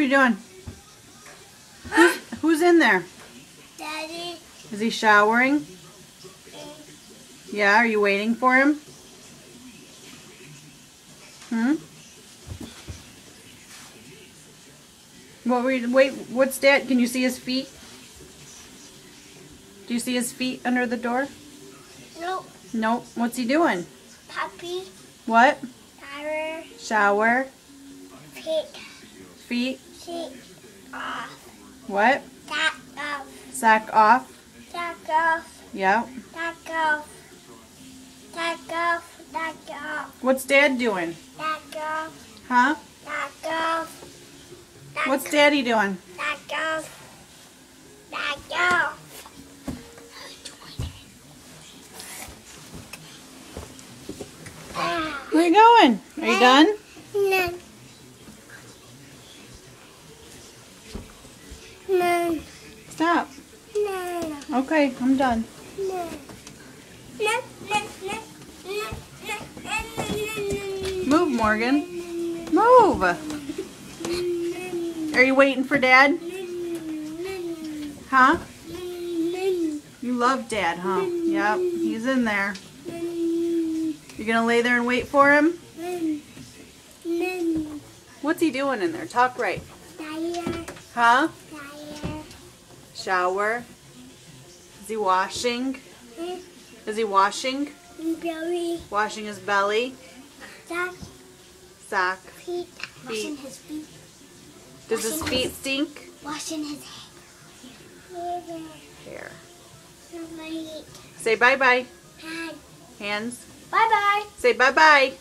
are you doing? Who's in there? Daddy. Is he showering? Yeah, are you waiting for him? What's Dad? Can you see his feet? Do you see his feet under the door? Nope. Nope. What's he doing? Puppy. What? Shower. Shower. Feet. Feet. Feet off. What? Sack off. Sack off. Sack off. Yep. Sack off. Sack off. Sack off. What's Dad doing? Sack off. Huh? Sack off. Sack What's Daddy doing? Sack off. Sack off. Where are you going? Are you done? No. No. Stop. No. Okay, I'm done. No. No. No. Move, Morgan. Move. Are you waiting for Dad? Huh? You love Dad, huh? Yep, he's in there. You gonna lay there and wait for him? What's he doing in there? Talk right. Huh? Shower. Is he washing? Is he washing? Belly. Washing his belly. Sock. Feet. Washing his feet. Does his feet stink? Washing his Hair. hair. Say bye-bye. Hand. Hands. Bye-bye. Say bye-bye.